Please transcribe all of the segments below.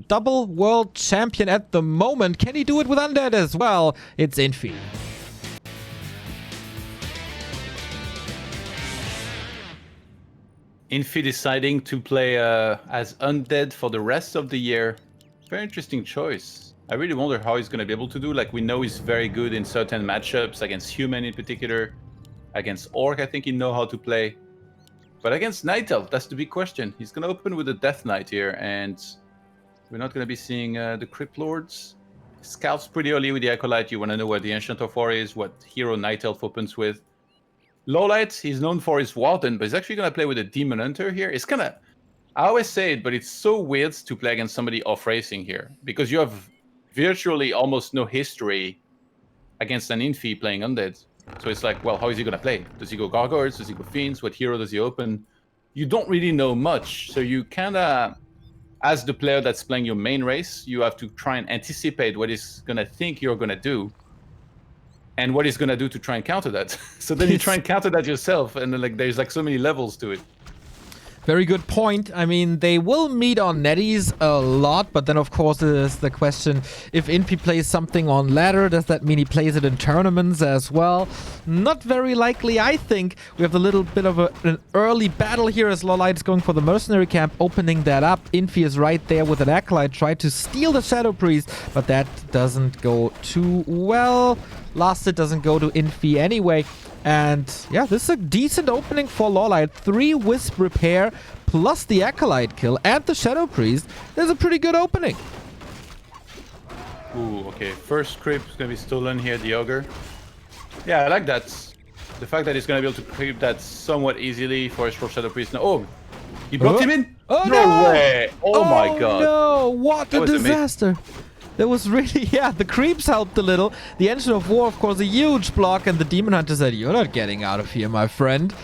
double world champion at the moment. Can he do it with Undead as well? It's Infi. Infi deciding to play as Undead for the rest of the year. Very interesting choice. I really wonder how he's going to be able to do. Like, we know he's very good in certain matchups, against Human in particular. Against Orc, I think he knows how to play. But against Night Elf, that's the big question. He's going to open with a Death Knight here, and we're not going to be seeing the Crypt Lords. Scouts pretty early with the Acolyte. You want to know where the Ancient of War is, what hero Night Elf opens with. LawLiet, he's known for his Warden, but he's actually going to play with a Demon Hunter here. It's kind of... I always say it, but it's so weird to play against somebody off-racing here. Because you have virtually almost no history against an Infi playing Undead. So it's like, well, how is he going to play? Does he go Gargoyles? Does he go Fiends? What hero does he open? You don't really know much. So you kind of, as the player that's playing your main race, you have to try and anticipate what he's going to think you're going to do. And what he's going to do to try and counter that. So then you try and counter that yourself. And then, like, there's like so many levels to it. Very good point. I mean, they will meet on netties a lot, but then of course there's the question, if Infi plays something on ladder, does that mean he plays it in tournaments as well? Not very likely, I think. We have a little bit of an early battle here as LawLiet is going for the mercenary camp, opening that up. Infi is right there with an Acolyte, tried to steal the Shadow Priest, but that doesn't go too well. Last hit doesn't go to Infi anyway. And yeah, this is a decent opening for LawLiet. 3 Wisp repair plus the Acolyte kill and the Shadow Priest. There's a pretty good opening. Ooh, okay. First creep is going to be stolen here, the Ogre. Yeah, I like that. The fact that he's going to be able to creep that somewhat easily for his Shadow Priest. Now, oh, he brought him in? Oh, no way! Oh my god. No, what a disaster. Amazing. That was really, yeah, the creeps helped a little. The Engine of War, of course, a huge block, and the Demon Hunter said, you're not getting out of here, my friend.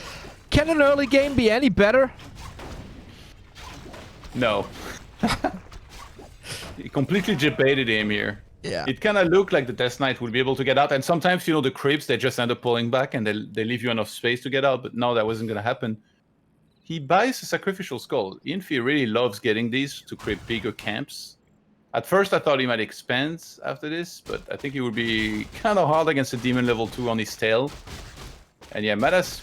Can an early game be any better? No. He completely debated him here. Yeah. It kind of looked like the Death Knight would be able to get out, and sometimes, you know, the creeps, they just end up pulling back, and they leave you enough space to get out, but no, that wasn't going to happen. He buys a Sacrificial Skull. Infi really loves getting these to create bigger camps. At first, I thought he might expand after this, but I think he would be kind of hard against a Demon level 2 on his tail. And yeah,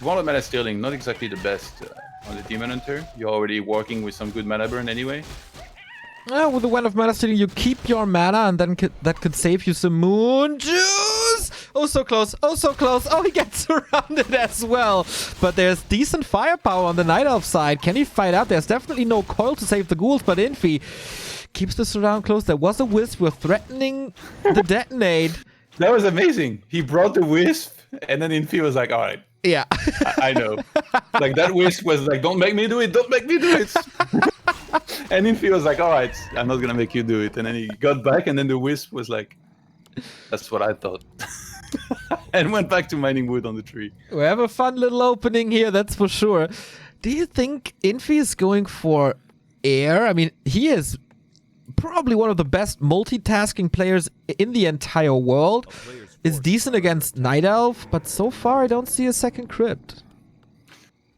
Warlord Mana Stealing, not exactly the best on the Demon Hunter. You're already working with some good mana burn anyway. With the Well of Mana Stealing, you keep your mana, and then that could save you some Moon Juice! Oh, so close. Oh, so close. Oh, he gets surrounded as well. But there's decent firepower on the Night Elf side. Can he fight out? There's definitely no coil to save the ghouls, but Infi keeps the surround close. There was a Wisp. We're threatening the detonate. That was amazing. He brought the Wisp, and then Infi was like, all right. Yeah. I know. Like, that Wisp was like, don't make me do it. Don't make me do it. And Infi was like, all right, I'm not going to make you do it. And then he got back, and then the Wisp was like, that's what I thought. And went back to mining wood on the tree. We have a fun little opening here, that's for sure. Do you think Infi is going for air? I mean, he is probably one of the best multitasking players in the entire world. Is decent against Night Elf, but so far I don't see a second crypt.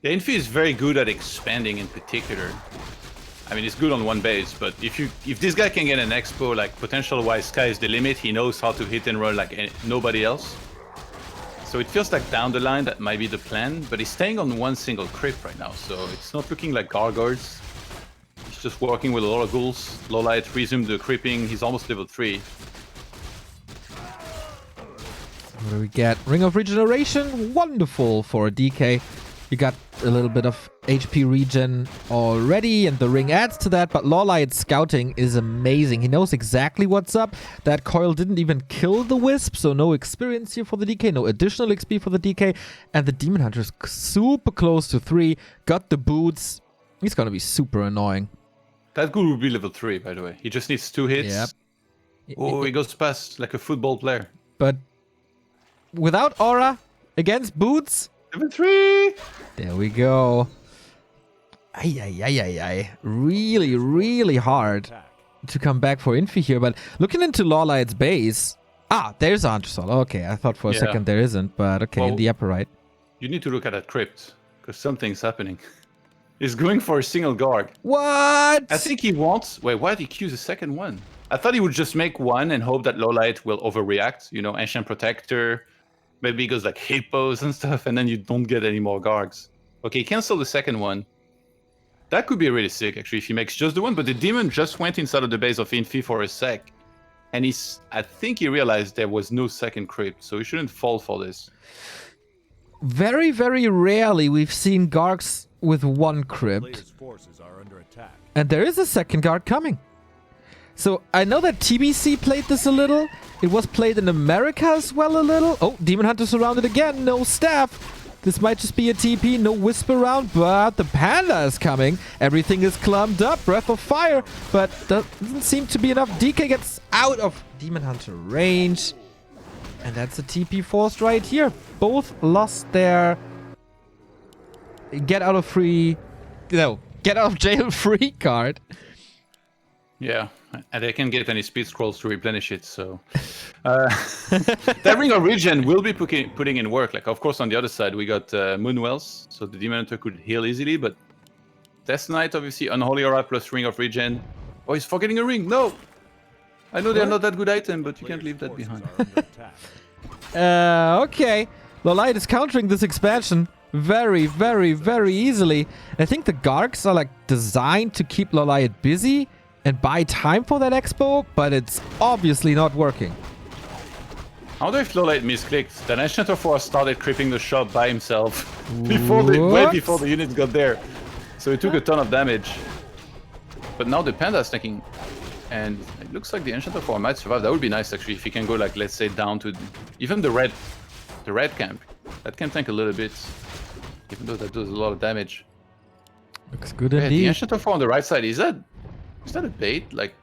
Yeah, Infi is very good at expanding in particular. I mean, he's good on one base, but if this guy can get an expo, like, potential-wise, sky is the limit. He knows how to hit and run like nobody else. So it feels like down the line that might be the plan, but he's staying on one single crypt right now, so it's not looking like Gargoyles. He's just working with a lot of ghouls. LawLiet resumed the creeping. He's almost level 3. What do we get? Ring of Regeneration. Wonderful for a DK. You got a little bit of HP regen already, and the ring adds to that, but LawLiet's scouting is amazing. He knows exactly what's up. That coil didn't even kill the Wisp, so no experience here for the DK, no additional XP for the DK, and the Demon Hunter's super close to 3, got the boots. He's gonna be super annoying. That ghoul will be level 3, by the way. He just needs 2 hits. Yep. Oh, he goes past like a football player. But without aura, against boots, level 3! There we go. Ay, ay, ay, ay, ay. Really, really hard to come back for Infi here, but looking into LawLiet's base... Ah, there's Hunter Soul. Okay, I thought for a second there isn't, but okay, well, in the upper right. You need to look at that crypt, because something's happening. He's going for a single Garg. What? I think he wants... Wait, why did he choose a second one? I thought he would just make one and hope that LawLiet will overreact. You know, Ancient Protector. Maybe he goes like Hippos and stuff, and then you don't get any more Gargs. Okay, cancel the second one. That could be really sick, actually, if he makes just the one. But the demon just went inside of the base of Infi for a sec. And I think he realized there was no second crypt, so he shouldn't fall for this. Very, very rarely we've seen Gargs with one crypt. And there is a second Garg coming. So I know that TBC played this a little. It was played in America as well a little. Oh, Demon Hunter surrounded again. No staff. This might just be a TP. No Wisp around, but the Panda is coming. Everything is clumped up. Breath of Fire. But doesn't seem to be enough. DK gets out of Demon Hunter range. And that's a TP forced right here. Both lost their get out of jail free card. Yeah, and they can get any speed scrolls to replenish it, so... that Ring of Regen will be putting in work. Like, of course, on the other side, we got Moonwells, so the Demon Hunter could heal easily, but... Death Knight, obviously, Unholy Aura plus Ring of Regen. Oh, he's forgetting a ring! No! I know they're not that good item, but you can't leave that behind. Okay. LawLiet is countering this expansion very, very, very easily. I think the Gargs are like designed to keep LawLiet busy and buy time for that expo, but it's obviously not working. I wonder if LawLiet misclicked. Then Ancient of War started creeping the shop by himself way before the units got there. So he took a ton of damage. But now the Panda is taking... And it looks like the Ancient of War might survive. That would be nice, actually, if he can go, like, let's say, down to even the red camp. That can tank a little bit, even though that does a lot of damage. Looks good Yeah, indeed. the Ancient of War on the right side, is that a bait? Like,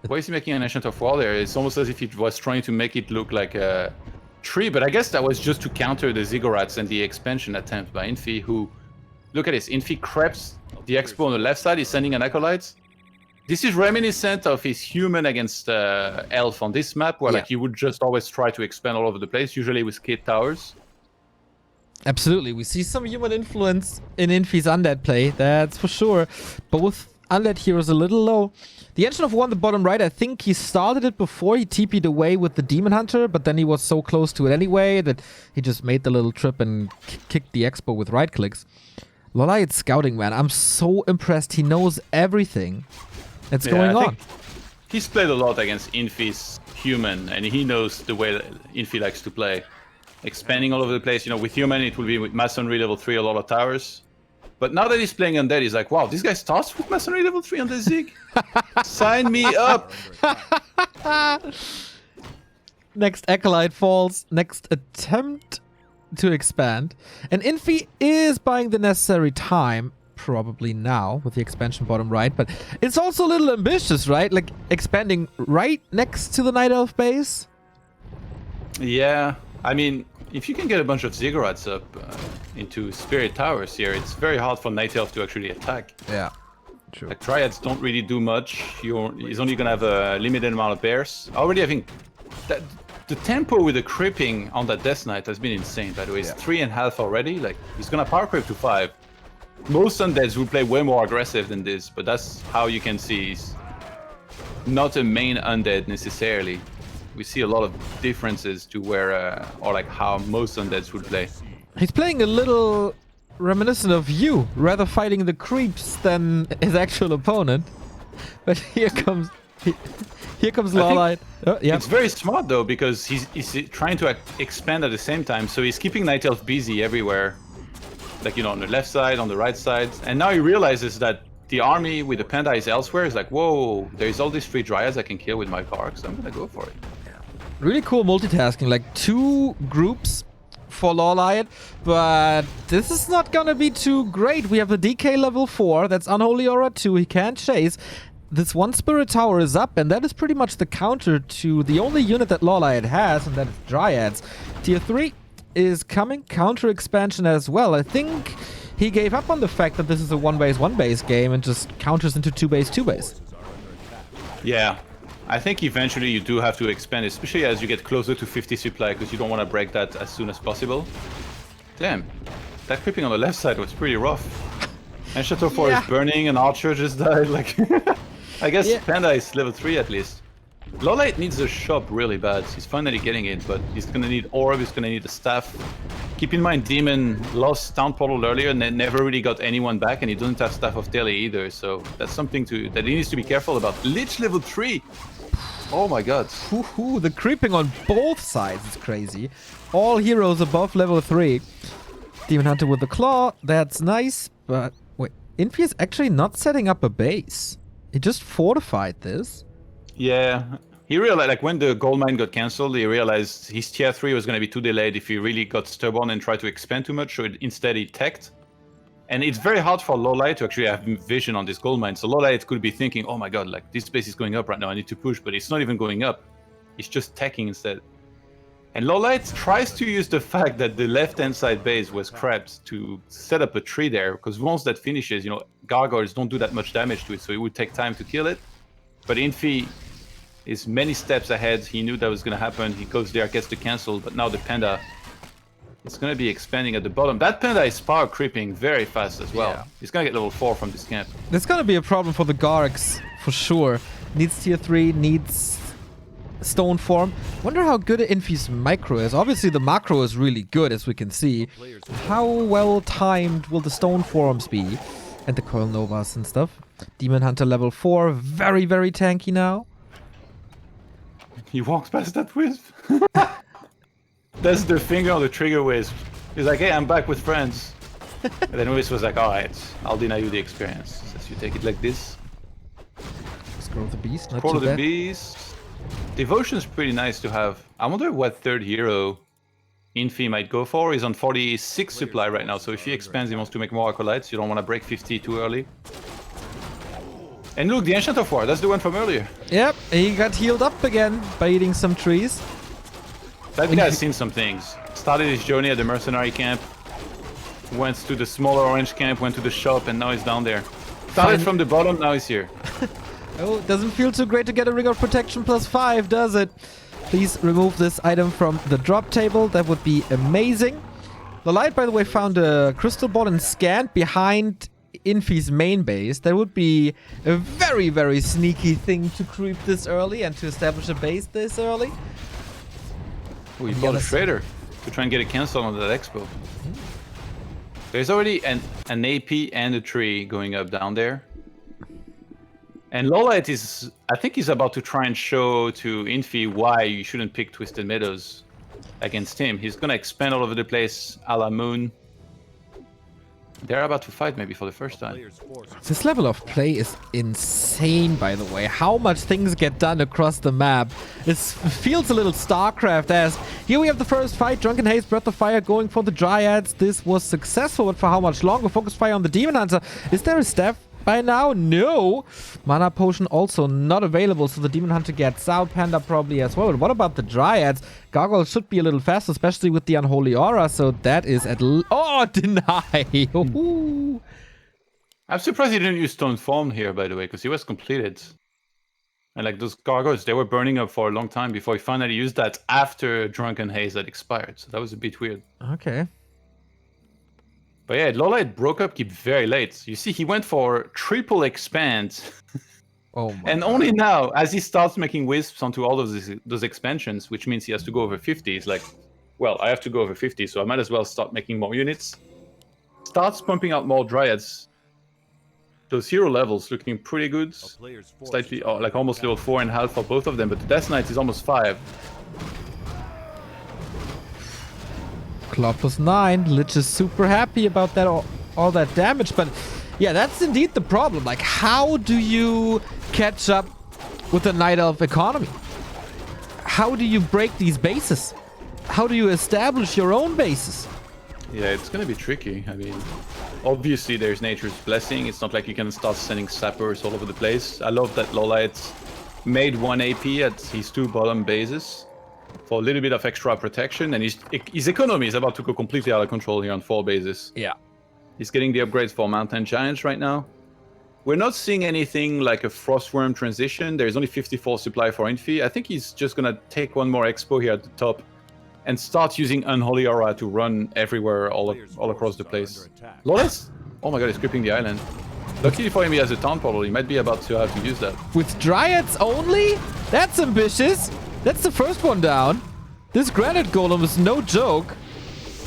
why is he making an Ancient of War there? It's almost as if he was trying to make it look like a tree, but I guess that was just to counter the Ziggurats and the expansion attempt by Infi, who... Look at this, Infi creeps the Expo on the left side, he's sending an Acolyte. This is reminiscent of his human against elf on this map, where like you would just always try to expand all over the place, usually with Kid Towers. Absolutely, we see some human influence in Infi's undead play, that's for sure. Both undead heroes a little low. The Ancient of War on the bottom right, I think he started it before he TP'd away with the Demon Hunter, but then he was so close to it anyway that he just made the little trip and kicked the Expo with right clicks. LawLiet's scouting, man, I'm so impressed. He knows everything that's going on. He's played a lot against Infi's human, and he knows the way that Infi likes to play. Expanding all over the place, you know, with human it will be with Masonry level 3, a lot of towers. But now that he's playing undead, he's like, wow, this guy starts with Masonry level 3 on the Zig? Sign me up! Next Acolyte falls, next attempt to expand. And Infi is buying the necessary time, probably now, with the expansion bottom right, but it's also a little ambitious, right? Like, expanding right next to the Night Elf base? Yeah, I mean, if you can get a bunch of Ziggurats up into Spirit Towers here, it's very hard for Night Elf to actually attack. Yeah, true. Like, Triads don't really do much. He's only gonna have a limited amount of bears. Already, I think that the tempo with the creeping on that Death Knight has been insane, by the way. It's 3.5 already. Like, he's gonna power creep to 5. Most undeads will play way more aggressive than this, but that's how you can see he's not a main undead necessarily. We see a lot of differences to where, or like how most undeads would play. He's playing a little reminiscent of you, rather fighting the creeps than his actual opponent. But here comes LawLiet. Oh, yeah. It's very smart though, because he's trying to expand at the same time, so he's keeping Night Elf busy everywhere. Like, you know, on the left side, on the right side. And now he realizes that the army with the Panda is elsewhere. He's like, whoa, there's all these 3 Dryads I can kill with my Park, so I'm gonna go for it. Really cool multitasking, like 2 groups for LawLiet, but this is not gonna be too great. We have the DK level 4, that's Unholy Aura 2, he can't chase. This 1 Spirit Tower is up, and that is pretty much the counter to the only unit that LawLiet has, and that is Dryads. Tier 3 is coming, counter expansion as well. I think he gave up on the fact that this is a 1-base game and just counters into 2-base. Yeah, I think eventually you do have to expand, especially as you get closer to 50 supply, because you don't want to break that as soon as possible. Damn, that creeping on the left side was pretty rough. And Chateau 4 is burning, and Archer just died. Like, I guess Panda is level 3 at least. LawLiet needs a shop really bad. He's finally getting it, but he's gonna need orb, he's gonna need a staff. Keep in mind, Demon lost Town Portal earlier and then never really got anyone back, and he doesn't have Staff of Tele either, so that's something that he needs to be careful about. Lich level 3! Oh my god. The creeping on both sides is crazy. All heroes above level 3. Demon Hunter with the claw, that's nice, but wait, Infi is actually not setting up a base. He just fortified this. Yeah, he realized, like, when the gold mine got cancelled, he realized his tier 3 was going to be too delayed if he really got stubborn and tried to expand too much, so instead he teched. And it's very hard for LawLiet to actually have vision on this gold mine, so LawLiet could be thinking, oh my god, like, this base is going up right now, I need to push, but it's not even going up. It's just teching instead. And LawLiet tries to use the fact that the left-hand side base was crapped to set up a tree there, because once that finishes, you know, gargoyles don't do that much damage to it, so it would take time to kill it. But Infi is many steps ahead. He knew that was going to happen. He goes there, gets the cancel, but now the Panda is going to be expanding at the bottom. That Panda is power creeping very fast as well. Yeah. He's going to get level 4 from this camp. There's going to be a problem for the Gargs, for sure. Needs tier 3, needs stone form. Wonder how good Infi's micro is. Obviously the macro is really good, as we can see. How well timed will the stone forms be? And the Coil Novas and stuff. Demon Hunter level 4, very, very tanky now. He walks past that wisp. That's the finger on the trigger wisp. He's like, hey, I'm back with friends. And then Wisp was like, alright, I'll deny you the experience. Says you take it like this. Scroll the Beast, not Scroll too the bad. Beast. Devotion's pretty nice to have. I wonder what third hero Infi might go for. He's on 46 supply right now, so if he expands, he wants to make more acolytes. You don't want to break 50 too early. And look, the Ancient of War, that's the one from earlier. Yep, he got healed up again by eating some trees. That guy's seen some things. Started his journey at the mercenary camp, went to the smaller orange camp, went to the shop, and now he's down there. Started from the bottom, now he's here. Oh, it doesn't feel too great to get a Ring of Protection +5, does it? Please remove this item from the drop table. That would be amazing. LawLiet, by the way, found a crystal ball and scanned behind Infi's main base. That would be a very, very sneaky thing to creep this early and to establish a base this early. Oh, he bought a Shredder to try and get a cancel on that expo. There's already an AP and a tree going up down there. And LawLiet is, I think he's about to try and show to Infi why you shouldn't pick Twisted Meadows against him. He's gonna expand all over the place, a la Moon. They're about to fight maybe for the first time. This level of play is insane, by the way. How much things get done across the map. It feels a little StarCraft-esque. Here we have the first fight. Drunken Haze, Breath of Fire going for the Dryads. This was successful, but for how much longer? Focus Fire on the Demon Hunter. Is there a staff by now? No. Mana Potion also not available, so the Demon Hunter gets out. Panda probably as well. But what about the Dryads? Gargoyle should be a little faster, especially with the Unholy Aura, so that is at... Oh, deny! I'm surprised he didn't use Stone Form here, by the way, because he was completed. And like those gargoyles, they were burning up for a long time before he finally used that after Drunken Haze had expired, so that was a bit weird. Okay. But yeah, LawLiet broke up Keep very late. You see, he went for triple expand. Oh my and God. only now, as he starts making wisps onto all of those expansions, which means he has to go over 50, he's like, well, I have to go over 50, so I might as well start making more units. Starts pumping out more Dryads. Those hero levels looking pretty good. Slightly, like almost level 4.5 for both of them, but the Death Knight is almost 5. Claw +9. Lich is super happy about that, all that damage, but yeah, that's indeed the problem. Like, how do you catch up with the Night Elf economy? How do you break these bases? How do you establish your own bases? Yeah, it's gonna be tricky. I mean, obviously there's Nature's Blessing. It's not like you can start sending sappers all over the place. I love that LawLiet made 1 AP at his 2 bottom bases for a little bit of extra protection, and his economy is about to go completely out of control here on 4 bases. Yeah. He's getting the upgrades for Mountain Giants right now. We're not seeing anything like a Frostworm transition. There's only 54 supply for Infi. I think he's just gonna take one more expo here at the top and start using Unholy Aura to run everywhere, all across the place. LawLiet? Oh my god, he's creeping the island. Luckily for him, he has a town portal. He might be about to have to use that. With Dryads only? That's ambitious. That's the first one down. This Granite Golem is no joke.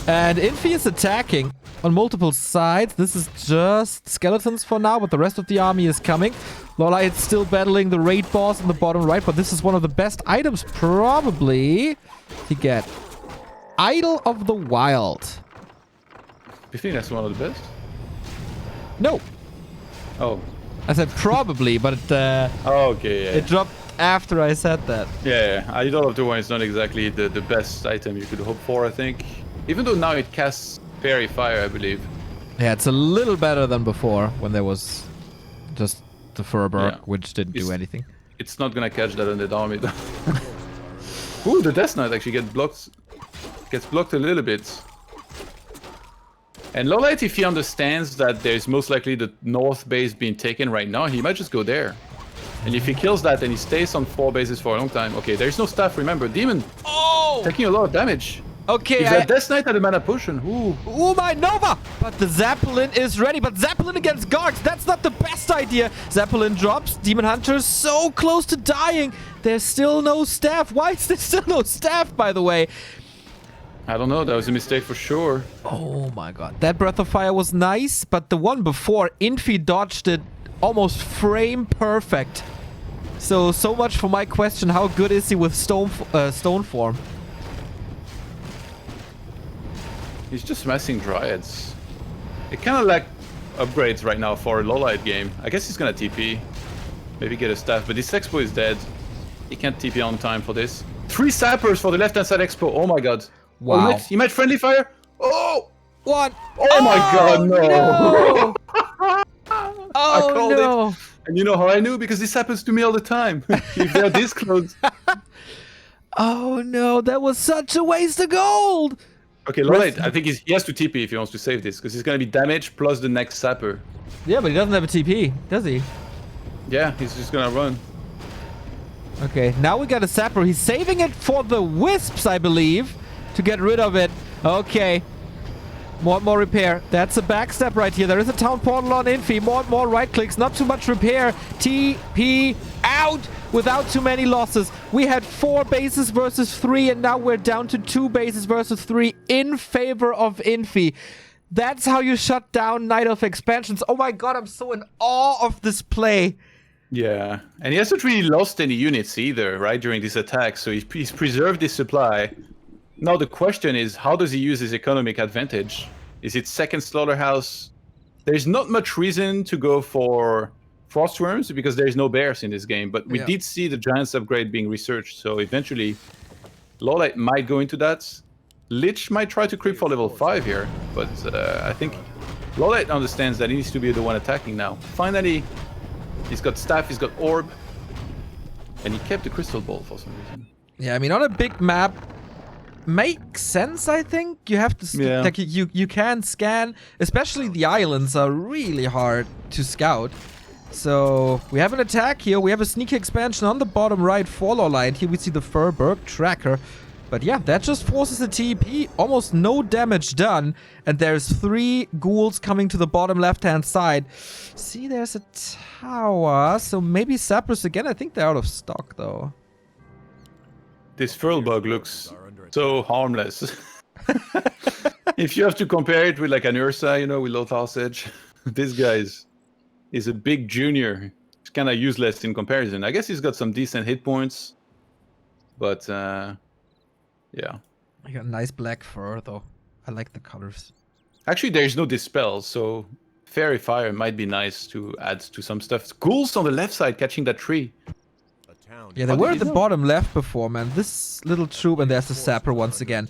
And Infi is attacking on multiple sides. This is just skeletons for now, but the rest of the army is coming. LawLiet is still battling the raid boss in the bottom right, but this is one of the best items probably to get. Idol of the Wild. You think that's one of the best? No. Oh. I said probably, but Oh, okay, yeah. it dropped after I said that. Yeah, Idol of the One is not exactly the best item you could hope for, I think. Even though now it casts Fairy Fire, I believe. Yeah, it's a little better than before when there was just the Furberg, Yeah. which didn't do anything. It's not gonna catch that undead army though. Ooh, the Death Knight actually gets blocked a little bit. And LawLiet, if he understands that there's most likely the north base being taken right now, he might just go there. And if he kills that and he stays on 4 bases for a long time, okay, there's no staff, remember, Demon taking a lot of damage. Okay, If that Death Knight had a mana potion, ooh. Ooh, my Nova! But the Zeppelin is ready. But Zeppelin against Gargs, that's not the best idea. Zeppelin drops. Demon Hunter so close to dying. There's still no staff. Why is there still no staff, by the way? I don't know, that was a mistake for sure. Oh my god. That Breath of Fire was nice, but the one before, Infi dodged it almost frame perfect. So much for my question, how good is he with stone form? He's just messing Dryads. It kind of lack upgrades right now for a LawLiet game. I guess he's gonna TP. Maybe get a staff, but this Expo is dead. He can't TP on time for this. 3 sappers for the left-hand side Expo. Oh my god. Wow. Oh, he might friendly fire. Oh! What? Oh my god, no! No. I Oh called no! it. And you know how I knew? Because this happens to me all the time. If they're this close. Oh no, that was such a waste of gold! Okay, LawLiet, I think he has to TP if he wants to save this, because he's gonna be damaged plus the next sapper. Yeah, but he doesn't have a TP, does he? Yeah, he's just gonna run. Okay, now we got a Sapper. He's saving it for the Wisps, I believe, to get rid of it. Okay. More repair. That's a backstab right here. There is a town portal on Infi. More right clicks. Not too much repair. TP out without too many losses. We had 4 bases versus 3, and now we're down to 2 bases versus 3 in favor of Infi. That's how you shut down Night of Expansions. Oh my god, I'm so in awe of this play. Yeah, and he hasn't really lost any units either, right, during this attack, so he's preserved his supply. Now the question is, how does he use his economic advantage? Is it second slaughterhouse? There's not much reason to go for Frostworms because there's no bears in this game, but we did see the Giants upgrade being researched, so eventually LawLiet might go into that. Lich might try to creep for level 5 here, but I think LawLiet understands that he needs to be the one attacking now. Finally, he's got staff, he's got orb, and he kept the crystal ball for some reason. Yeah, I mean, on a big map, makes sense, I think. You have to, like, you can scan, especially the islands are really hard to scout. So, we have an attack here, we have a sneak expansion on the bottom right for LawLiet. Here we see the Furberg tracker. But yeah, that just forces a TP, almost no damage done. And there's 3 ghouls coming to the bottom left-hand side. See, there's a tower, so maybe sappers again. I think they're out of stock, though. This Furlbug looks so harmless. If you have to compare it with like an Ursa, you know, with Lothar's Edge, this guy is a big junior. He's kind of useless in comparison. I guess he's got some decent hit points, but yeah. I got nice black fur, though. I like the colors. Actually, there's no dispel, so Fairy Fire might be nice to add to some stuff. Ghouls on the left side catching that tree. Yeah, they were at the bottom left before, man. This little troop, and there's the sapper once again.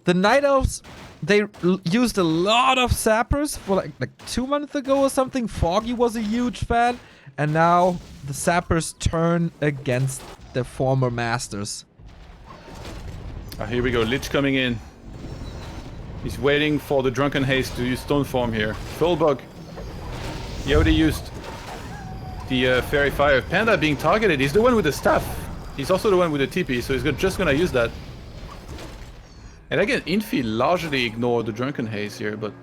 The Night Elves, they used a lot of sappers for like 2 months ago or something. Foggy was a huge fan, and now the sappers turn against their former masters. Here we go, Lich coming in. He's waiting for the Drunken Haste to use Stone Form here. Fullbug. He already used the Fairy Fire. Panda being targeted. He's the one with the staff. He's also the one with the TP, so he's just gonna use that. And again, Infi largely ignored the Drunken Haze here, but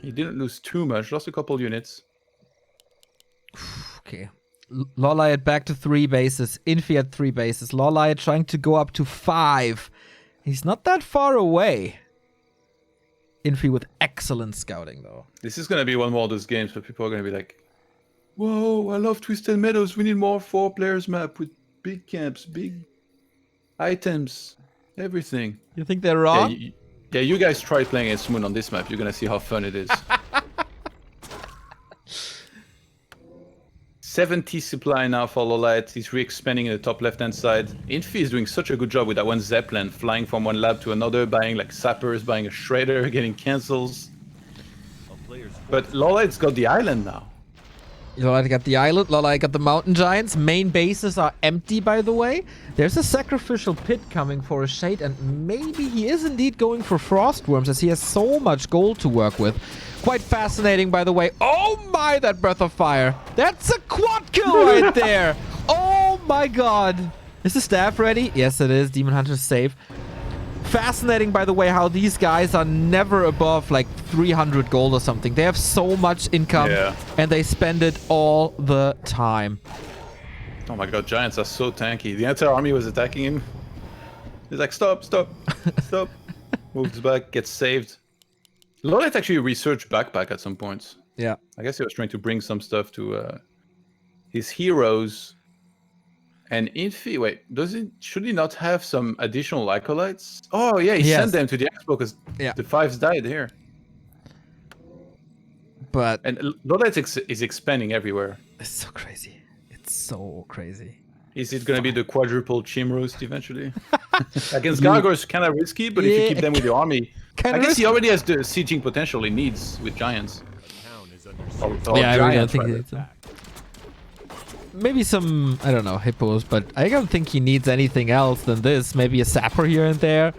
he didn't lose too much, lost a couple units. Okay. LawLiet back to 3 bases. Infi at 3 bases. LawLiet trying to go up to 5. He's not that far away. Infi with excellent scouting, though. This is going to be one more of those games where people are going to be like, whoa, I love Twisted Meadows. We need more 4 players map with big camps, big items, everything. You think they're wrong? Yeah, you guys try playing as Moon on this map. You're going to see how fun it is. 70 supply now for LawLiet. He's re-expanding in the top left-hand side. Infi is doing such a good job with that one Zeppelin, flying from one lab to another, buying like sappers, buying a shredder, getting cancels. But LawLiet's got the island now. LawLiet got the island, LawLiet got the mountain giants. Main bases are empty, by the way. There's a sacrificial pit coming for a shade, and maybe he is indeed going for frost worms, as he has so much gold to work with. Quite fascinating, by the way. Oh my, that breath of fire. That's a quad kill right there. Oh my god. Is the staff ready? Yes, it is. Demon Hunter's safe. Fascinating, by the way, how these guys are never above like 300 gold or something. They have so much income, and they spend it all the time. Oh my god, Giants are so tanky. The entire army was attacking him. He's like, stop, stop, stop. Moves back, gets saved. LawLiet actually researched backpack at some points. Yeah. I guess he was trying to bring some stuff to his heroes. And Infi, wait, should he not have some additional acolytes? Oh yeah, he sent them to the expo because the 5s died here. But and LawLiet is expanding everywhere. It's so crazy. It's so crazy. Is it going to be the quadruple Chimroost eventually? Against Gargoyles, kind of risky, but if you keep them with your army, I guess he already has the sieging potential he needs with Giants. Yeah, I really don't think he needs them. Maybe some, I don't know, hippos, but I don't think he needs anything else than this. Maybe a sapper here and there.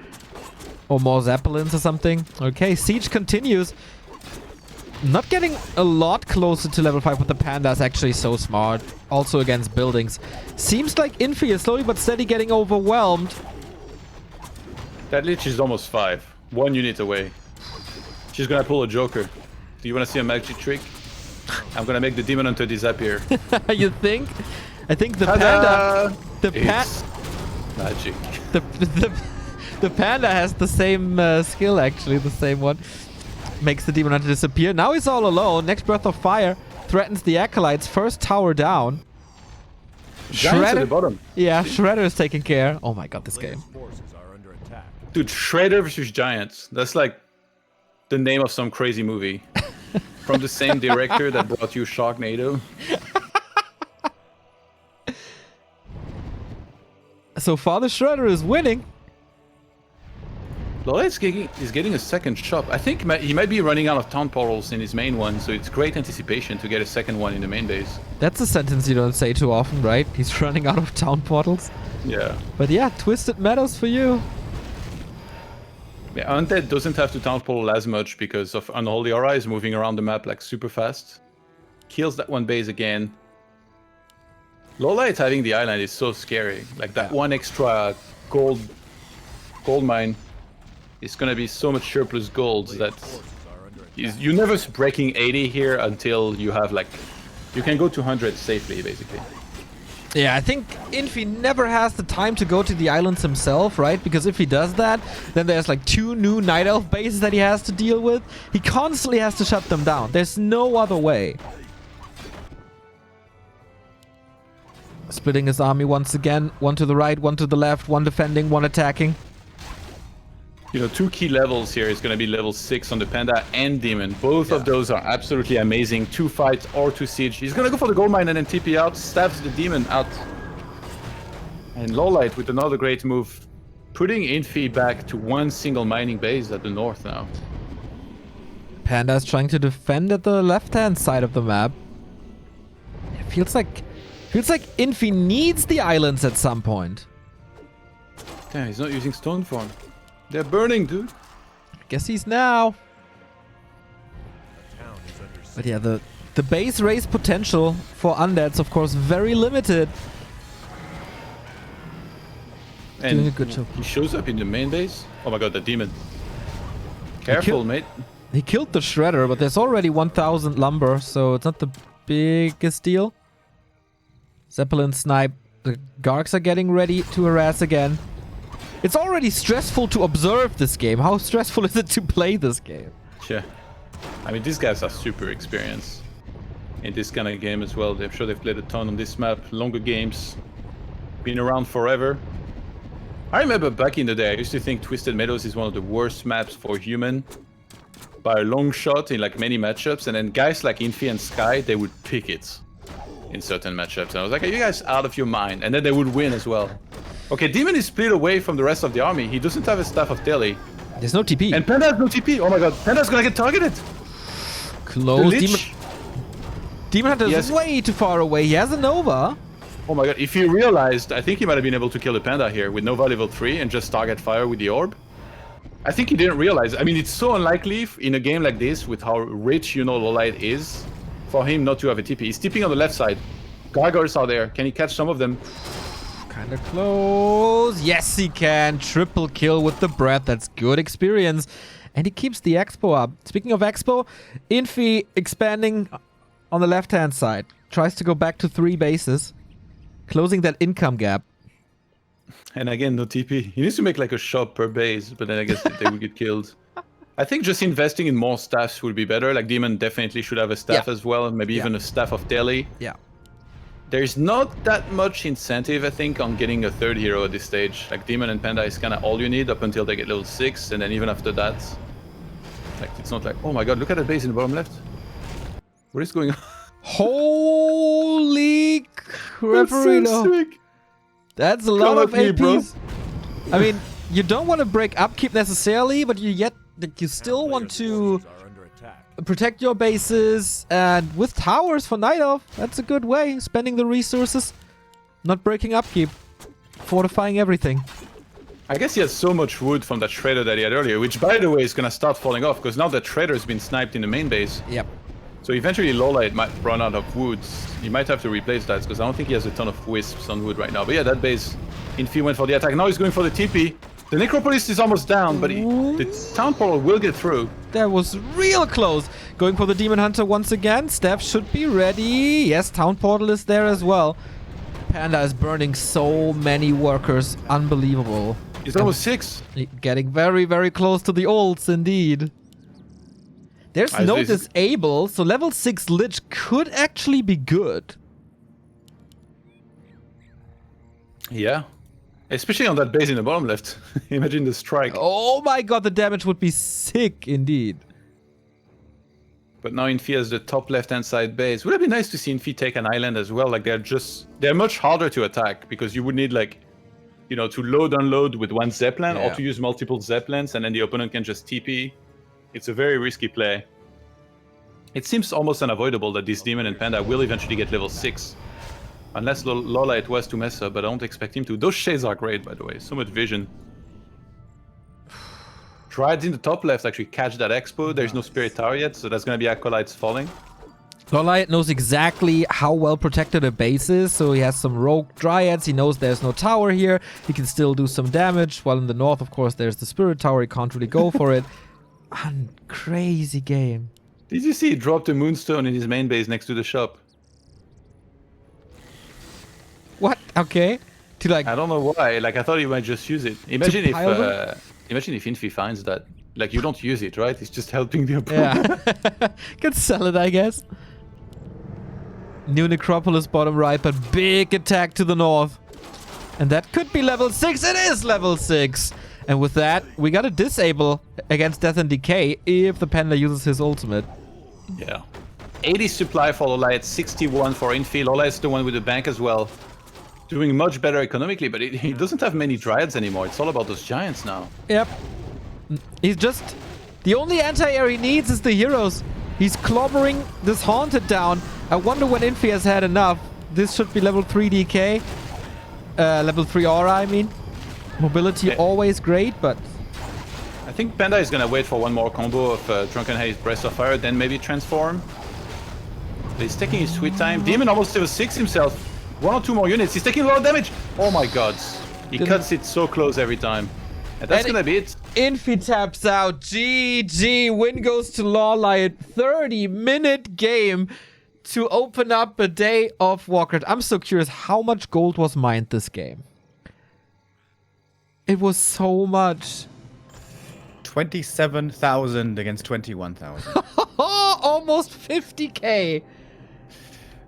Or more zeppelins or something. Okay, siege continues. Not getting a lot closer to level 5, but the Panda is actually so smart. Also against buildings. Seems like Infi is slowly but steady getting overwhelmed. That Lich is almost 5. 1 unit away. She's gonna pull a Joker. Do you wanna see a magic trick? I'm gonna make the Demon Hunter disappear. You think? I think the Panda... It's magic. The Panda has the same skill, actually. The same one. Makes the Demon Hunter disappear. Now he's all alone. Next Breath of Fire threatens the Acolytes. First tower down. Giants at the bottom. Yeah, Shredder is taking care. Oh my god, this game. Dude, Shredder versus Giants. That's like the name of some crazy movie. From the same director that brought you Sharknado. So far, the Shredder is winning. LawLiet is getting a second shop. I think he might be running out of town portals in his main one, so it's great anticipation to get a second one in the main base. That's a sentence you don't say too often, right? He's running out of town portals. Yeah. But yeah, Twisted Meadows for you. Yeah, Undead doesn't have to town portal as much because of Unholy Aura is moving around the map like super fast. Kills that one base again. LawLiet having the island is so scary. Like that one extra gold mine is gonna be so much surplus gold that you're never breaking 80 here until you have like you can go to 100 safely basically. Yeah, I think Infi never has the time to go to the islands himself, right? Because if he does that, then there's like 2 new Night Elf bases that he has to deal with. He constantly has to shut them down. There's no other way. Splitting his army once again. One to the right, one to the left, one defending, one attacking. You know, 2 key levels here is going to be level 6 on the Panda and Demon. Both of those are absolutely amazing. 2 fights or 2 siege. He's going to go for the gold mine and then TP out. Stabs the Demon out. And LawLiet with another great move. Putting Infi back to 1 single mining base at the north now. Panda is trying to defend at the left-hand side of the map. It feels like Infi needs the islands at some point. Damn, he's not using stone form. They're burning, dude. I guess he's now. But yeah, the base race potential for Undead's, of course, very limited. And doing a good job. he shows up in the main base. Oh my god, the demon. Careful, mate. He killed the shredder, but there's already 1,000 lumber, so it's not the biggest deal. Zeppelin snipe. The Gargs are getting ready to harass again. It's already stressful to observe this game. How stressful is it to play this game? Yeah. I mean, these guys are super experienced in this kind of game as well. I'm sure they've played a ton on this map, longer games, been around forever. I remember back in the day, I used to think Twisted Meadows is one of the worst maps for human by a long shot in like many matchups, and then guys like Infi and Sky, they would pick it in certain matchups. And I was like, are you guys out of your mind? And then they would win as well. Okay, Demon is split away from the rest of the army. He doesn't have a Staff of Telly. There's no TP. And Panda has no TP. Oh my god, Panda's gonna get targeted. Close. Demon Hunter is way too far away. He has a Nova. Oh my god, if he realized, I think he might have been able to kill the Panda here with Nova level 3 and just target fire with the orb. I think he didn't realize. I mean, it's so unlikely in a game like this with how rich, you know, LawLiet is, for him not to have a TP. He's TPing on the left side. Gargoyles are there. Can he catch some of them? Kind of close. Yes, he can. Triple kill with the breath. That's good experience. And he keeps the Expo up. Speaking of Expo, Infi expanding on the left-hand side. Tries to go back to 3 bases. Closing that income gap. And again, no TP. He needs to make like a shop per base, but then I guess they would get killed. I think just investing in more staffs would be better. Like Demon definitely should have a staff as well. Maybe even a staff of Telly. Yeah. There's not that much incentive, I think, on getting a 3rd hero at this stage. Like Demon and Panda is kind of all you need up until they get level 6, and then even after that, like it's not like, oh my god, look at that base in the bottom left. What is going on? Holy crap! That's so sick. That's a lot of APs. I mean, you don't want to break upkeep necessarily, but you still want to protect your bases, and with towers for Night Elf, that's a good way. Spending the resources, not breaking upkeep, fortifying everything. I guess he has so much wood from that shredder that he had earlier, which by the way is gonna start falling off because now that shredder has been sniped in the main base. Yep. So eventually LawLiet might run out of wood. He might have to replace that because I don't think he has a ton of wisps on wood right now. But yeah, that base, Infi went for the attack. Now he's going for the TP. The Necropolis is almost down, but the Town Portal will get through. That was real close. Going for the Demon Hunter once again. Steph should be ready. Yes, Town Portal is there as well. Panda is burning so many workers. Unbelievable. He's almost 6. Getting very, very close to the ults, indeed. There's no disable, so level 6 Lich could actually be good. Yeah. Especially on that base in the bottom left. Imagine the strike. Oh my god, the damage would be sick indeed. But now Infi has the top left-hand side base. Would it be nice to see Infi take an island as well? Like they're much harder to attack because you would need like, you know, to load unload with one Zeppelin or to use multiple Zeppelins and then the opponent can just TP. It's a very risky play. It seems almost unavoidable that this Demon and Panda will eventually get level 6. Unless LawLiet was to mess up, but I don't expect him to. Those shades are great, by the way. So much vision. Dryads in the top left actually catch that Expo. There's no Spirit Tower yet, so that's going to be Acolytes falling. LawLiet knows exactly how well protected a base is, so he has some rogue Dryads. He knows there's no tower here. He can still do some damage, while in the north, of course, there's the Spirit Tower. He can't really go for it. Crazy game. Did you see he dropped a Moonstone in his main base next to the shop? What? Okay. To like, I don't know why. Like I thought he might just use it. Imagine if Infi finds that. Like you don't use it, right? It's just helping the opponent. Yeah. Can sell it, I guess. New Necropolis bottom right, but big attack to the north. And that could be level 6. It is level 6. And with that, we got to disable against Death and Decay if the Panda uses his ultimate. Yeah. 80 supply for LawLiet, 61 for Infi. LawLiet's the one with the bank as well. Doing much better economically, but he doesn't have many Dryads anymore. It's all about those Giants now. Yep. He's just... The only anti-air he needs is the heroes. He's clobbering this Haunted down. I wonder when Infi has had enough. This should be level 3 DK. Level 3 Aura, I mean. Mobility always great, but... I think Panda is gonna wait for one more combo of Drunken Haze, Breath of Fire, then maybe Transform. But he's taking his sweet time. Demon almost level 6 himself. 1 or 2 more units. He's taking a lot of damage. Oh my god. He cuts it so close every time. And that's gonna be it. Infi taps out. GG. Win goes to LawLiet. 30-minute game to open up a day of Warcraft. I'm so curious, how much gold was mined this game? It was so much. 27,000 against 21,000. Almost 50k.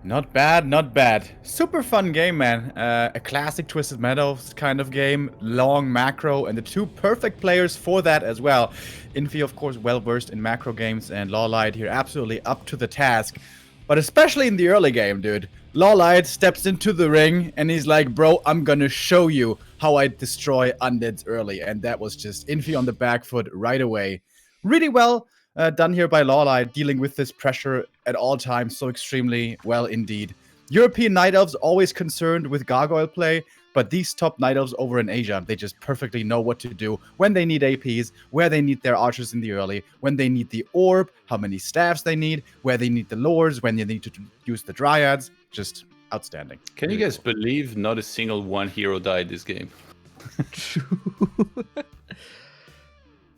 Not bad, not bad. Super fun game, man. A classic Twisted Meadows kind of game. Long macro, and the two perfect players for that as well. Infi, of course, well versed in macro games, and LawLiet here absolutely up to the task. But especially in the early game, dude. LawLiet steps into the ring, and he's like, bro, I'm gonna show you how I destroy undeads early. And that was just Infi on the back foot right away. Really well done here by LawLiet, dealing with this pressure at all times so extremely well indeed. European Night Elves always concerned with gargoyle play, but these top Night Elves over in Asia, they just perfectly know what to do when they need APs, where they need their archers in the early, when they need the orb, how many staffs they need, where they need the lords, when they need to use the dryads. Just outstanding. Can you guys believe not a single one hero died this game?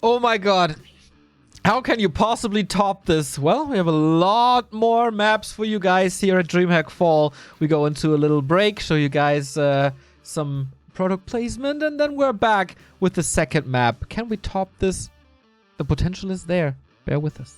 Oh my god. How can you possibly top this? Well, we have a lot more maps for you guys here at DreamHack Fall. We go into a little break, show you guys some product placement, and then we're back with the second map. Can we top this? The potential is there. Bear with us.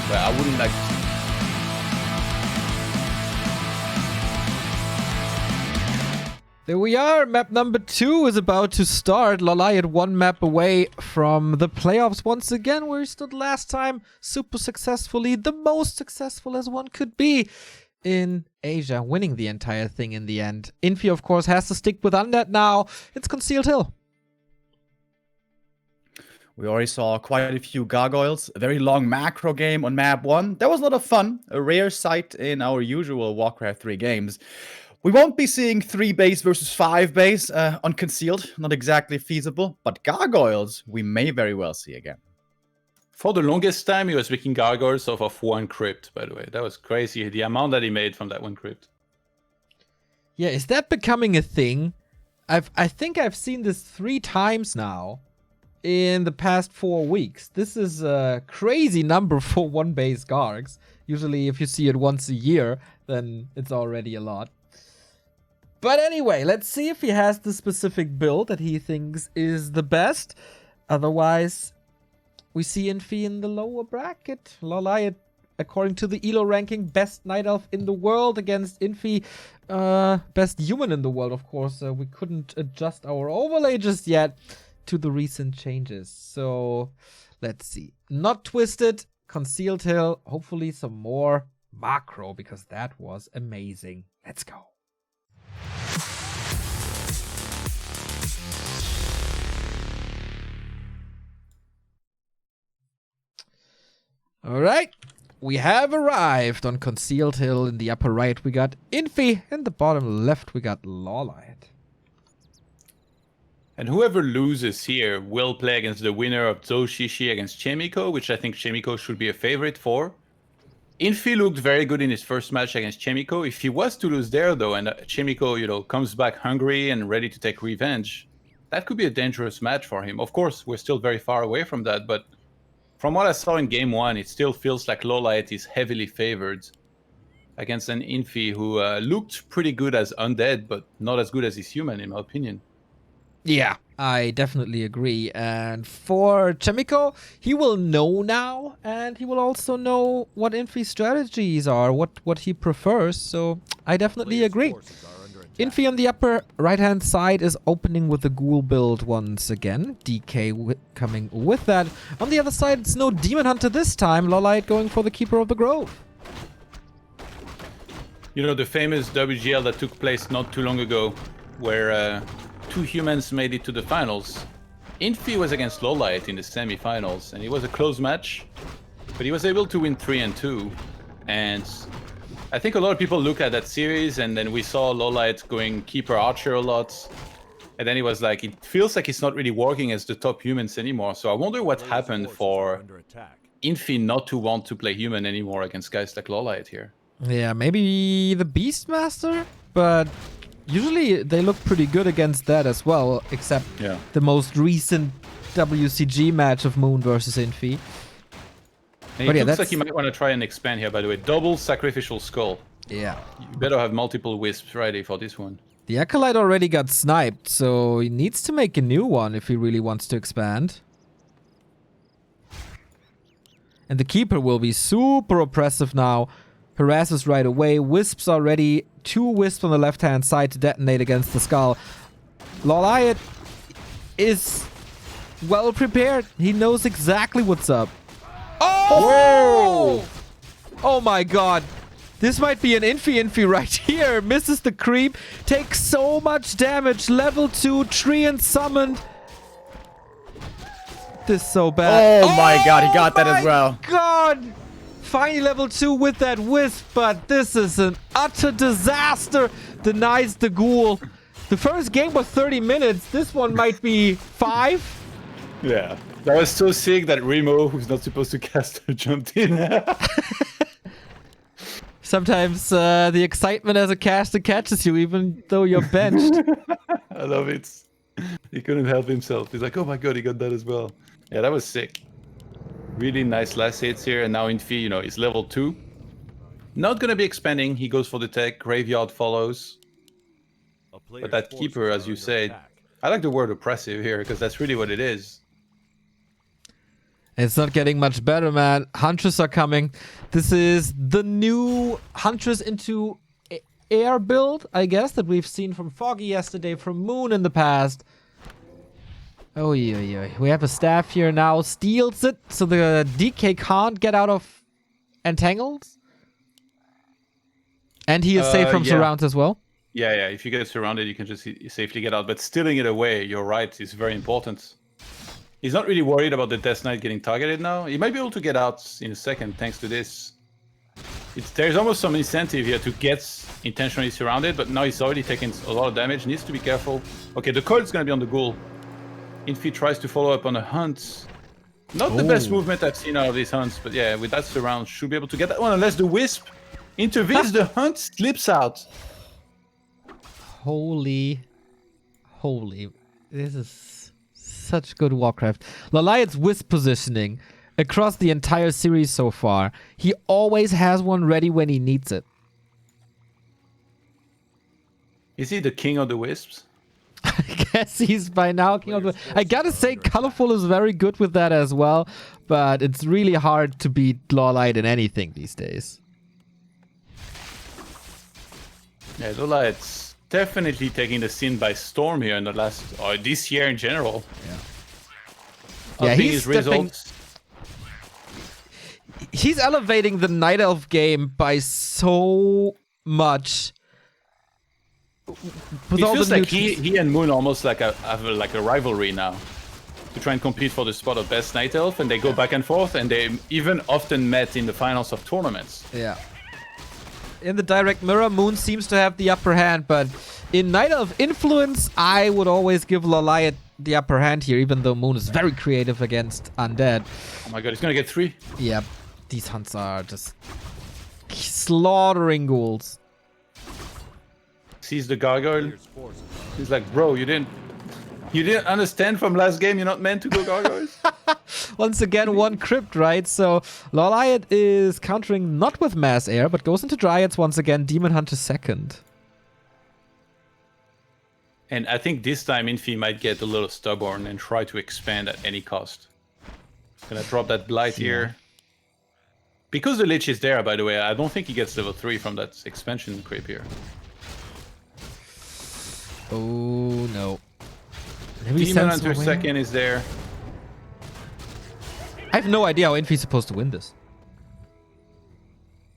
But I wouldn't like. There we are. Map number 2 is about to start. LawLiet one map away from the playoffs once again, where he stood last time super successfully, the most successful as one could be in Asia winning the entire thing in the end. Infi, of course, has to stick with Undead now. It's Concealed Hill. We already saw quite a few gargoyles. A very long macro game on map 1. That was a lot of fun. A rare sight in our usual Warcraft 3 games. We won't be seeing 3 base versus 5 base on Concealed. Not exactly feasible. But gargoyles, we may very well see again. For the longest time, he was making gargoyles off of 1 crypt, by the way. That was crazy, the amount that he made from that 1 crypt. Yeah, is that becoming a thing? I think I've seen this 3 times now in the past 4 weeks. This is a crazy number for 1 base gargs. Usually if you see it once a year, then it's already a lot. But anyway, let's see if he has the specific build that he thinks is the best. Otherwise, we see Infi in the lower bracket. LawLiet, according to the ELO ranking, best Night Elf in the world against Infi, best human in the world, of course. We couldn't adjust our overlay just yet to the recent changes. So let's see. Not Twisted, Concealed Hill, hopefully some more macro, because that was amazing. Let's go. All right, we have arrived on Concealed Hill. In the upper right, we got Infi. In the bottom left, we got LawLiet. And whoever loses here will play against the winner of Zoshishi against Chemiko, which I think Chemiko should be a favorite for. Infi looked very good in his first match against Chemiko. If he was to lose there, though, and Chemiko, comes back hungry and ready to take revenge, that could be a dangerous match for him. Of course, we're still very far away from that, but from what I saw in Game 1, it still feels like LawLiet is heavily favored against an Infi who looked pretty good as Undead, but not as good as his human, in my opinion. Yeah, I definitely agree. And for Chemiko, he will know now, and he will also know what Infi's strategies are, what he prefers. So I definitely agree. Infi on the upper right-hand side is opening with the Ghoul build once again. DK coming with that. On the other side, it's no Demon Hunter this time. LawLiet going for the Keeper of the Grove. The famous WGL that took place not too long ago, where 2 humans made it to the finals. Infi was against LawLiet in the semi-finals, and it was a close match, but he was able to win 3-2. And I think a lot of people look at that series, and then we saw LawLiet going Keeper Archer a lot, and then it was like, it feels like it's not really working as the top humans anymore. So I wonder what happened for Infi not to want to play human anymore against guys like LawLiet here. Yeah, maybe the Beastmaster, but usually they look pretty good against that as well, except the most recent WCG match of Moon versus Infi. And it looks like you might want to try and expand here, by the way. Double Sacrificial Skull. Yeah. You better have multiple Wisps ready for this one. The Acolyte already got sniped, so he needs to make a new one if he really wants to expand. And the Keeper will be super oppressive now. Harasses right away. Wisps are ready. 2 Wisps on the left-hand side to detonate against the Skull. LawLiet is well prepared. He knows exactly what's up. Oh! Whoa! Oh my god. This might be an Infi right here. Misses the creep. Takes so much damage. Level 2, Treant summoned. This is so bad. Oh my god, he got that as well. God! Finally level 2 with that Wisp, but this is an utter disaster. Denies the Ghoul. The first game was 30 minutes. This one might be 5. Yeah. That was so sick that Remo, who's not supposed to cast, jumped in. Sometimes the excitement as a caster catches you, even though you're benched. I love it. He couldn't help himself. He's like, oh my god, he got that as well. Yeah, that was sick. Really nice last hits here, and now Infi, is level 2. Not gonna be expanding. He goes for the tech. Graveyard follows. But that Keeper, as you said, I like the word oppressive here, because that's really what it is. It's not getting much better, man. Huntress are coming. This is the new Huntress into air build, I guess, that we've seen from Foggy yesterday, from Moon in the past. Oh, yeah. We have a staff here now. Steals it, so the DK can't get out of Entangled. And he is safe from yeah. surrounds as well. Yeah. If you get surrounded, you can just safely get out. But stealing it away, you're right, is very important. He's not really worried about the Death Knight getting targeted now. He might be able to get out in a second thanks to this. There's almost some incentive here to get intentionally surrounded, but now he's already taken a lot of damage. Needs to be careful. Okay, the coil is going to be on the ghoul. Infi tries to follow up on a hunt. Not the best movement I've seen out of these hunts, but yeah, with that surround, should be able to get that one unless the wisp intervenes. The hunt slips out. Holy. This is such good Warcraft. LawLiet's wisp positioning across the entire series so far. He always has one ready when he needs it. Is he the king of the wisps? I guess he's by now king of the... I gotta say, Colorful is very good with that as well, but it's really hard to beat LawLiet in anything these days. Yeah, LawLiet's definitely taking the scene by storm here in the last... or this year in general. Yeah, he's He's elevating the Night Elf game by so much. It feels like he and Moon almost have a rivalry now to try and compete for the spot of best Night Elf, and they go back and forth, and they even often met in the finals of tournaments. Yeah. In the direct mirror, Moon seems to have the upper hand, but in Night Elf influence, I would always give LawLiet the upper hand here, even though Moon is very creative against Undead. Oh my god, he's gonna get 3. Yep, these hunts are just slaughtering ghouls. Sees the gargoyle. He's like, bro, you didn't understand from last game. You're not meant to go gargoyles. Once again, one crypt, right? So LawLiet is countering not with mass air, but goes into dryads once again. Demon Hunter second. And I think this time Infi might get a little stubborn and try to expand at any cost. Gonna drop that blight here. Because the Lich is there, by the way, I don't think he gets level 3 from that expansion creep here. Oh no. Demon Hunter second is there. I have no idea how Infi's supposed to win this.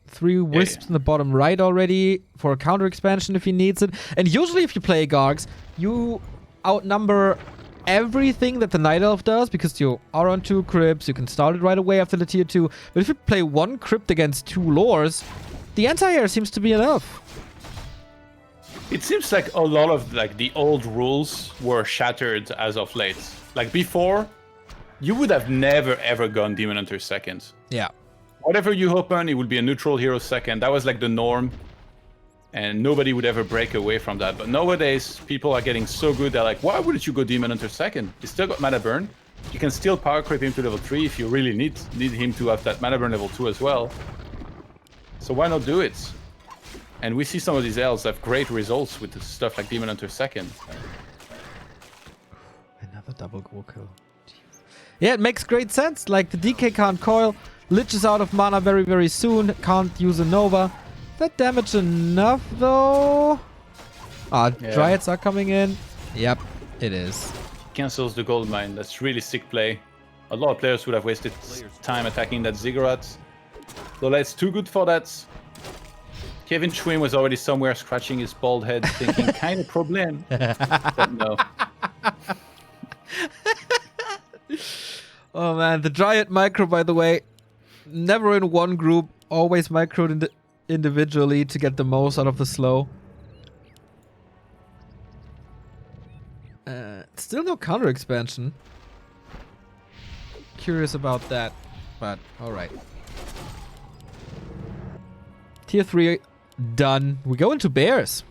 3 wisps in the bottom right already for a counter expansion if he needs it. And usually if you play Gargs, you outnumber everything that the Night Elf does because you are on 2 crypts, you can start it right away after the tier 2. But if you play 1 crypt against 2 lores, the anti-air seems to be enough. It seems like a lot of the old rules were shattered as of late. Like before, you would have never ever gone Demon Hunter second. Yeah. Whatever you open, it would be a neutral hero second. That was like the norm. And nobody would ever break away from that. But nowadays, people are getting so good, they're like, why wouldn't you go Demon Hunter second? You still got mana burn. You can still power creep him to level 3 if you really need him to have that mana burn level 2 as well. So why not do it? And we see some of these elves have great results with stuff like Demon Hunter second. Another double ghoul kill. Jeez. Yeah, it makes great sense. Like the DK can't coil. Lich is out of mana very, very soon. Can't use a Nova. That damage enough though? Dryads are coming in. Yep, it is. Cancels the gold mine. That's really sick play. A lot of players would have wasted time attacking that Ziggurat. LawLiet's too good for that. Kevin Schwinn was already somewhere scratching his bald head thinking, kind of problem. But no. Oh man, the Dryad micro, by the way, never in one group, always microed individually to get the most out of the slow. Still no counter expansion. Curious about that, but alright. Tier 3 done. We go into bears.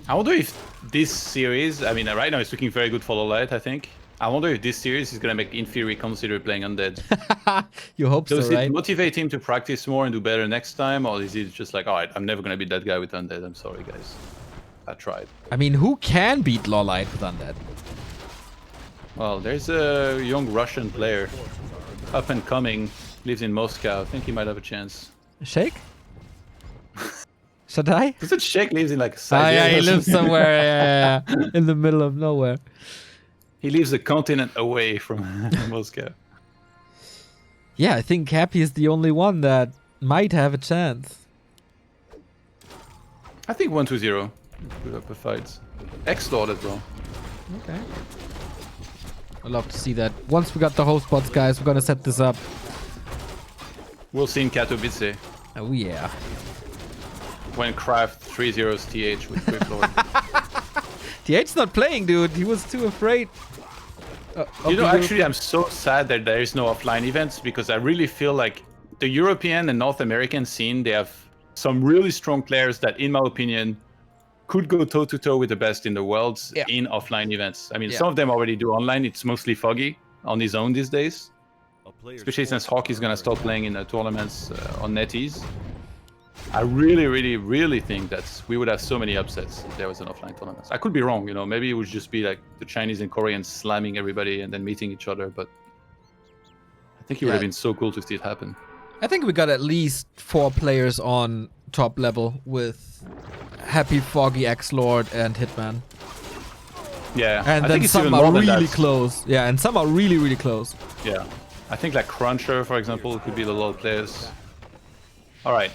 I wonder if this series, I mean, right now it's looking very good for LawLiet, I think. I wonder if this series is going to make Infi reconsider playing Undead. You hope so, right? Does it motivate him to practice more and do better next time? Or is it just like, alright, I'm never going to be that guy with Undead. I'm sorry, guys. I tried. I mean, who can beat LawLiet with Undead? Well, there's a young Russian player. Up and coming. Lives in Moscow. I think he might have a chance. Shake? Shaddai? Does it Shake lives in like Siberia? Yeah, he lives somewhere in the middle of nowhere. He lives a continent away from Moscow. Yeah, I think Happy is the only one that might have a chance. I think 1-2-0 could up a fight. X-Lord as well. Okay. I'd love to see that. Once we got the host spots, guys, we're gonna set this up. We'll see in Katowice Oh yeah. when Craft 3-0s TH with Quick Lord. TH's not playing, dude. He was too afraid. You know, actually, I'm so sad that there is no offline events because I really feel like the European and North American scene, they have some really strong players that, in my opinion, could go toe-to-toe with the best in the world in offline events. I mean, some of them already do online. It's mostly Foggy on his own these days. Especially since Hockey's going to start playing in the tournaments on NetEase. I really, really, really think that we would have so many upsets if there was an offline tournament. I could be wrong, you know. Maybe it would just be like the Chinese and Koreans slamming everybody and then meeting each other. But I think it would have been so cool to see it happen. I think we got at least 4 players on top level with Happy, Foggy, X-Lord, and Hitman. Yeah, And I then think it's some even more are than really that. close. Yeah, and some are really, really close. Yeah, I think like Cruncher, for example, could be the low players. All right.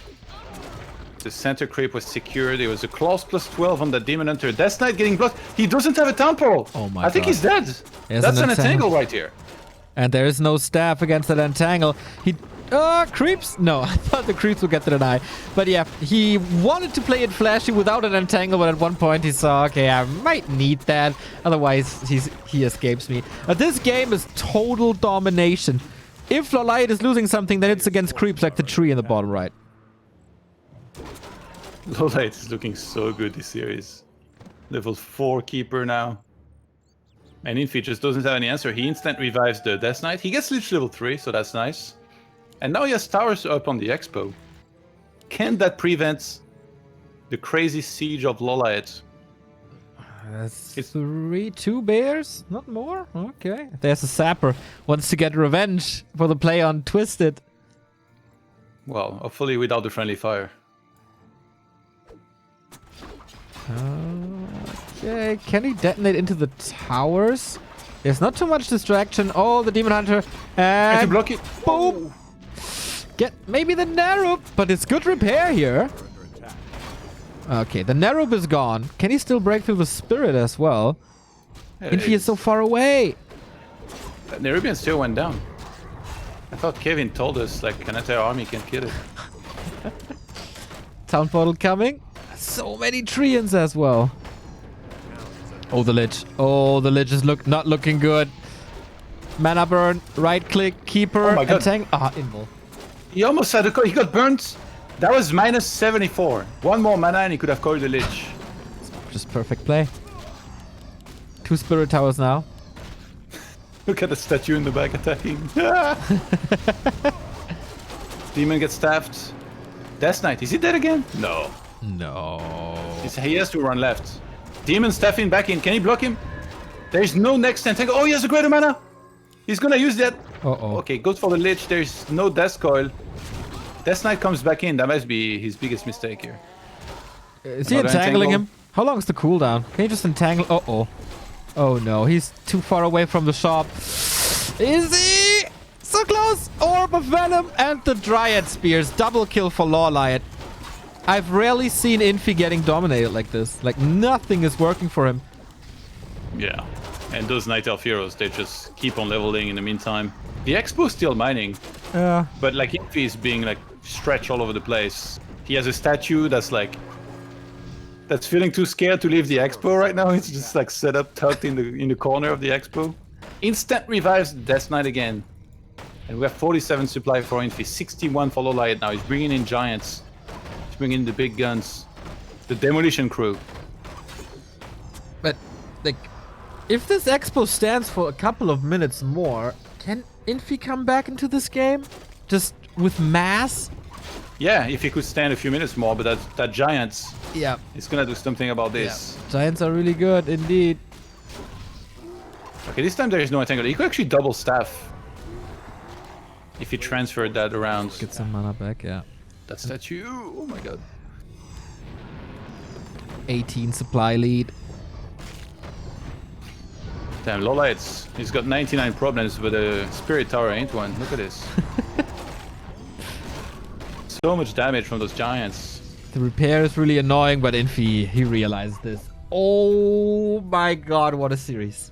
The center creep was secured. There was a clause +12 on the Demon Hunter. Death Knight getting blocked. He doesn't have a temple. Oh my I think God. he's dead. There's That's an an entangle. entangle right here. And there is no staff against that entangle. He creeps? No, I thought the creeps would get the deny. But yeah, he wanted to play it flashy without an entangle, but at one point he saw, okay, I might need that. Otherwise, he escapes me. This game is total domination. If LawLiet is losing something, then it's against creeps like the tree in the bottom right. LawLiet is looking so good this series. Level 4 keeper now. And Infi just doesn't have any answer. He instant revives the Death Knight. He gets Lich level 3, so that's nice. And now he has towers up on the Expo. Can that prevent the crazy siege of LawLiet? That's 2 bears? Not more? Okay. There's a Sapper. Wants to get revenge for the play on Twisted. Well, hopefully without the friendly fire. Okay, can he detonate into the towers? There's not too much distraction. Oh, the Demon Hunter. Can you And block it? boom! Get maybe the Narub, but it's good repair here. Okay, the Narub is gone. Can he still break through the Spirit as well? Infi is so far away. The Nerubian still went down. I thought Kevin told us like an entire army can kill it. Town portal coming. So many Treants as well. Oh, the Lich. Oh, the Lich is not looking good. Mana burn, right click, keeper, Oh my God. and invul. He almost had a coil. He got burnt. That was minus 74. One more mana and he could have coiled the Lich. Just perfect play. 2 Spirit Towers now. Look at the statue in the back attacking. Demon gets staffed. Death Knight. Is he dead again? No. No. He has to run left. Demon staffing back in. Can he block him? There's no next entangle. Oh, he has a greater mana. He's gonna use that. Uh-oh. Okay, goes for the Lich. There's no Death Coil. Death Knight comes back in. That must be his biggest mistake here. Is he Another entangling entangle. him? How long is the cooldown? Can he just entangle? Uh-oh. Oh no, he's too far away from the shop. Is he? So close! Orb of Venom and the Dryad Spears. Double kill for LawLiet. I've rarely seen Infi getting dominated like this. Like, nothing is working for him. Yeah. And those Night Elf heroes, they just keep on leveling in the meantime. The Expo's still mining, Yeah. but like Infi is being like stretched all over the place. He has a statue that's like that's feeling too scared to leave the Expo right now. It's just like set up tucked in the corner of the Expo. Instant revives Death Knight again. And we have 47 supply for Infi, 61 for LawLiet now. He's bringing in giants. He's bringing in the big guns. The demolition crew. But, like, if this Expo stands for a couple of minutes more, can Infi come back into this game? Just with mass? Yeah, if he could stand a few minutes more, but that giants Yeah. is gonna do something about this. Giants are really good, indeed. Okay, this time there is no entangle. He could actually double staff if he transferred that around. Get some mana back, yeah. That statue. Oh my god. 18 supply lead. Damn, LawLiet, he's got 99 problems, but the Spirit Tower ain't one. Look at this. So much damage from those giants. The repair is really annoying, but Infi, he realized this. Oh my god, what a series.